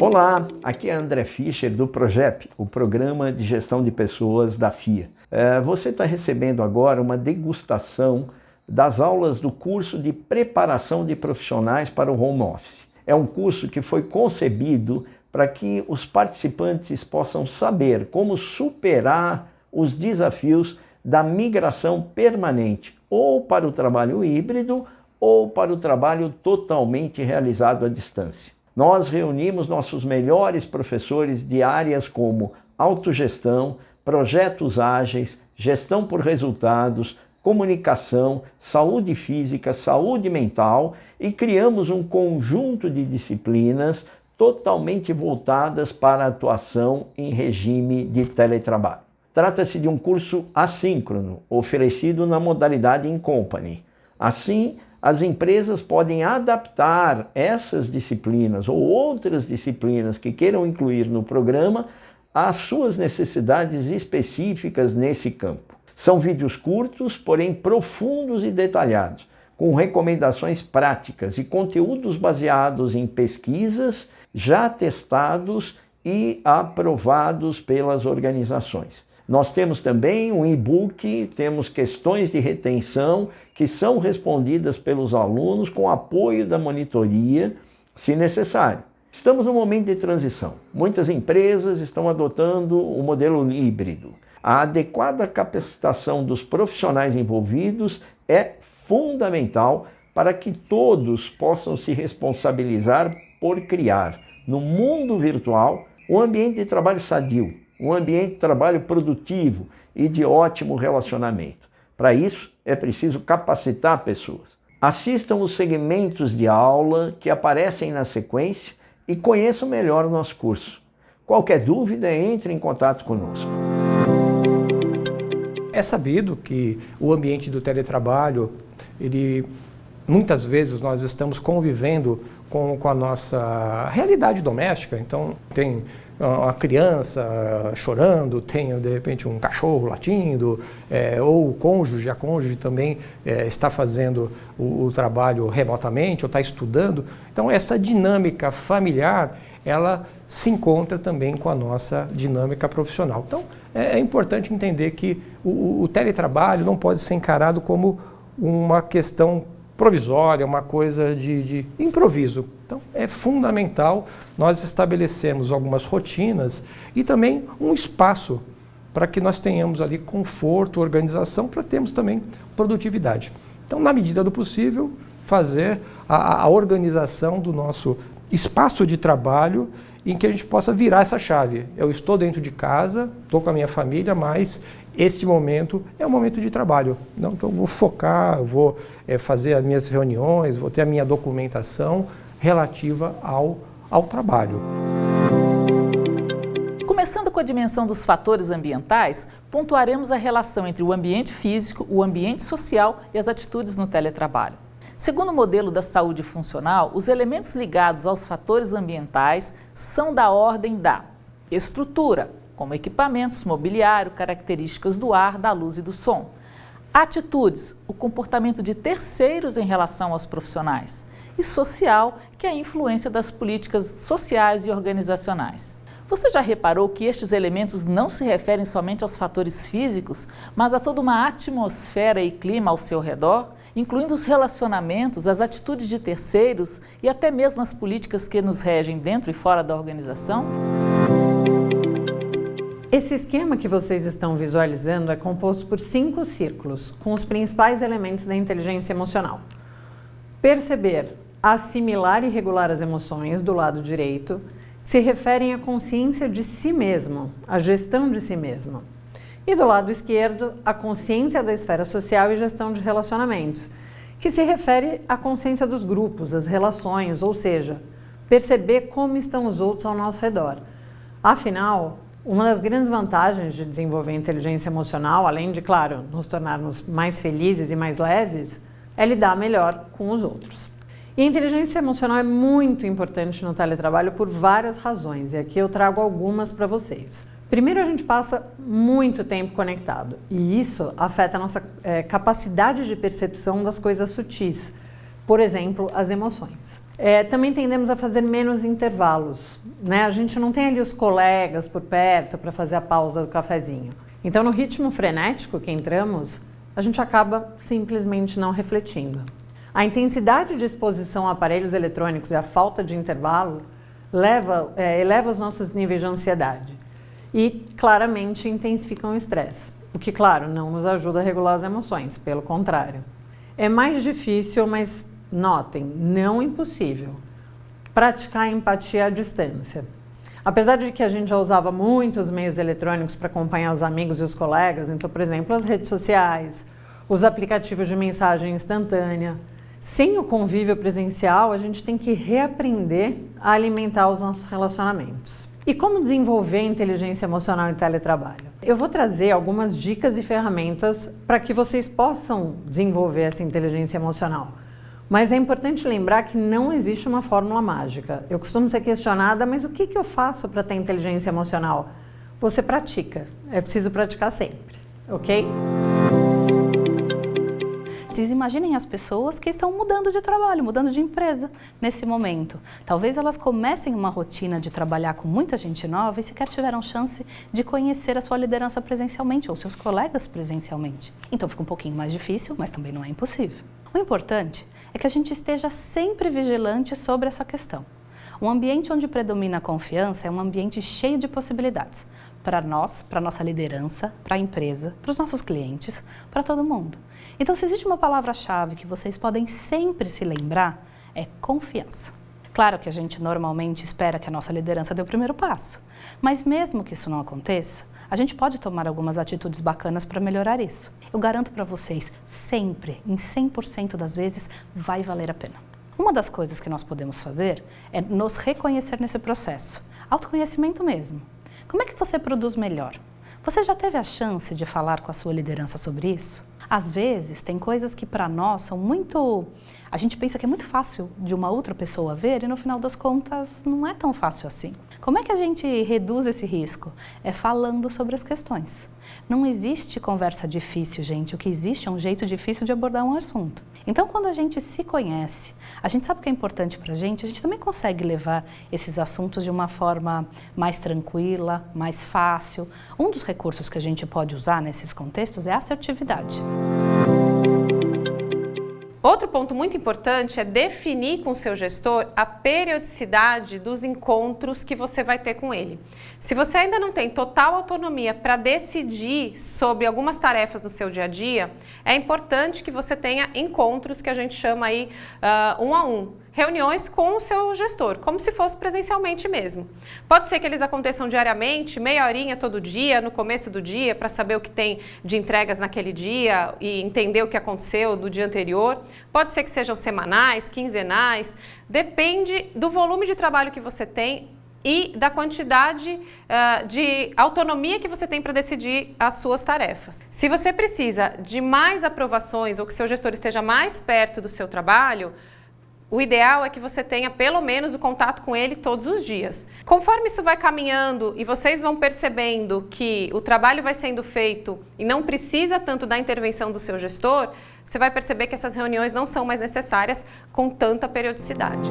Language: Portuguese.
Olá, aqui é André Fischer do Progep, o Programa de Gestão de Pessoas da FIA. Você está recebendo agora uma degustação das aulas do curso de preparação de profissionais para o home office. É um curso que foi concebido para que os participantes possam saber como superar os desafios da migração permanente, ou para o trabalho híbrido, ou para o trabalho totalmente realizado à distância. Nós reunimos nossos melhores professores de áreas como autogestão, projetos ágeis, gestão por resultados, comunicação, saúde física, saúde mental e criamos um conjunto de disciplinas totalmente voltadas para a atuação em regime de teletrabalho. Trata-se de um curso assíncrono, oferecido na modalidade in company. Assim, as empresas podem adaptar essas disciplinas ou outras disciplinas que queiram incluir no programa às suas necessidades específicas nesse campo. São vídeos curtos, porém profundos e detalhados, com recomendações práticas e conteúdos baseados em pesquisas já testados e aprovados pelas organizações. Nós temos também um e-book, temos questões de retenção que são respondidas pelos alunos com apoio da monitoria, se necessário. Estamos num momento de transição. Muitas empresas estão adotando o modelo híbrido. A adequada capacitação dos profissionais envolvidos é fundamental para que todos possam se responsabilizar por criar, no mundo virtual, um ambiente de trabalho sadio, um ambiente de trabalho produtivo e de ótimo relacionamento. Para isso, é preciso capacitar pessoas. Assistam os segmentos de aula que aparecem na sequência e conheçam melhor o nosso curso. Qualquer dúvida, entre em contato conosco. É sabido que o ambiente do teletrabalho, muitas vezes nós estamos convivendo com a nossa realidade doméstica. Então, tem uma criança chorando, tem de repente um cachorro latindo, ou a cônjuge também está fazendo o trabalho remotamente ou está estudando. Então essa dinâmica familiar, ela se encontra também com a nossa dinâmica profissional. Então é importante entender que o teletrabalho não pode ser encarado como uma questão provisória, uma coisa de improviso. Então, é fundamental nós estabelecermos algumas rotinas e também um espaço para que nós tenhamos ali conforto, organização, para termos também produtividade. Então, na medida do possível, fazer a organização do nosso espaço de trabalho em que a gente possa virar essa chave. Eu estou dentro de casa, estou com a minha família, mas este momento é um momento de trabalho. Então eu vou focar, eu vou fazer as minhas reuniões, vou ter a minha documentação relativa ao trabalho. Começando com a dimensão dos fatores ambientais, pontuaremos a relação entre o ambiente físico, o ambiente social e as atitudes no teletrabalho. Segundo o modelo da saúde funcional, os elementos ligados aos fatores ambientais são da ordem da estrutura, como equipamentos, mobiliário, características do ar, da luz e do som. Atitudes, o comportamento de terceiros em relação aos profissionais. E social, que é a influência das políticas sociais e organizacionais. Você já reparou que estes elementos não se referem somente aos fatores físicos, mas a toda uma atmosfera e clima ao seu redor, incluindo os relacionamentos, as atitudes de terceiros e até mesmo as políticas que nos regem dentro e fora da organização? Esse esquema que vocês estão visualizando é composto por 5 círculos, com os principais elementos da inteligência emocional. Perceber, assimilar e regular as emoções, do lado direito, se referem à consciência de si mesmo, à gestão de si mesmo. E do lado esquerdo, a consciência da esfera social e gestão de relacionamentos, que se refere à consciência dos grupos, as relações, ou seja, perceber como estão os outros ao nosso redor. Afinal, uma das grandes vantagens de desenvolver inteligência emocional, além de, claro, nos tornarmos mais felizes e mais leves, é lidar melhor com os outros. E a inteligência emocional é muito importante no teletrabalho por várias razões, e aqui eu trago algumas para vocês. Primeiro, a gente passa muito tempo conectado, e isso afeta a nossa capacidade de percepção das coisas sutis, por exemplo, as emoções. Também tendemos a fazer menos intervalos, né? A gente não tem ali os colegas por perto para fazer a pausa do cafezinho. Então, no ritmo frenético que entramos, a gente acaba simplesmente não refletindo. A intensidade de exposição a aparelhos eletrônicos e a falta de intervalo eleva os nossos níveis de ansiedade e claramente intensificam o estresse, o que, claro, não nos ajuda a regular as emoções, pelo contrário. É mais difícil, mas notem, não impossível, praticar empatia à distância. Apesar de que a gente já usava muitos meios eletrônicos para acompanhar os amigos e os colegas, então, por exemplo, as redes sociais, os aplicativos de mensagem instantânea, sem o convívio presencial, a gente tem que reaprender a alimentar os nossos relacionamentos. E como desenvolver inteligência emocional em teletrabalho? Eu vou trazer algumas dicas e ferramentas para que vocês possam desenvolver essa inteligência emocional. Mas é importante lembrar que não existe uma fórmula mágica. Eu costumo ser questionada, mas o que eu faço para ter inteligência emocional? Você pratica. É preciso praticar sempre, ok? Vocês imaginem as pessoas que estão mudando de trabalho, mudando de empresa nesse momento. Talvez elas comecem uma rotina de trabalhar com muita gente nova e sequer tiveram chance de conhecer a sua liderança presencialmente ou seus colegas presencialmente. Então fica um pouquinho mais difícil, mas também não é impossível. O importante é que a gente esteja sempre vigilante sobre essa questão. Um ambiente onde predomina a confiança é um ambiente cheio de possibilidades. Para nós, para a nossa liderança, para a empresa, para os nossos clientes, para todo mundo. Então, se existe uma palavra-chave que vocês podem sempre se lembrar, é confiança. Claro que a gente normalmente espera que a nossa liderança dê o primeiro passo, mas mesmo que isso não aconteça, a gente pode tomar algumas atitudes bacanas para melhorar isso. Eu garanto para vocês, sempre, em 100% das vezes, vai valer a pena. Uma das coisas que nós podemos fazer é nos reconhecer nesse processo. Autoconhecimento mesmo. Como é que você produz melhor? Você já teve a chance de falar com a sua liderança sobre isso? Às vezes, tem coisas que para nós são muito... A gente pensa que é muito fácil de uma outra pessoa ver e no final das contas não é tão fácil assim. Como é que a gente reduz esse risco? É falando sobre as questões. Não existe conversa difícil, gente. O que existe é um jeito difícil de abordar um assunto. Então, quando a gente se conhece, a gente sabe o que é importante para a gente também consegue levar esses assuntos de uma forma mais tranquila, mais fácil. Um dos recursos que a gente pode usar nesses contextos é a assertividade. Outro ponto muito importante é definir com o seu gestor a periodicidade dos encontros que você vai ter com ele. Se você ainda não tem total autonomia para decidir sobre algumas tarefas no seu dia a dia, é importante que você tenha encontros que a gente chama aí um a um. Reuniões com o seu gestor, como se fosse presencialmente mesmo. Pode ser que eles aconteçam diariamente, meia horinha todo dia, no começo do dia, para saber o que tem de entregas naquele dia e entender o que aconteceu do dia anterior. Pode ser que sejam semanais, quinzenais, depende do volume de trabalho que você tem e da quantidade de autonomia que você tem para decidir as suas tarefas. Se você precisa de mais aprovações ou que seu gestor esteja mais perto do seu trabalho, o ideal é que você tenha pelo menos o contato com ele todos os dias. Conforme isso vai caminhando e vocês vão percebendo que o trabalho vai sendo feito e não precisa tanto da intervenção do seu gestor, você vai perceber que essas reuniões não são mais necessárias com tanta periodicidade.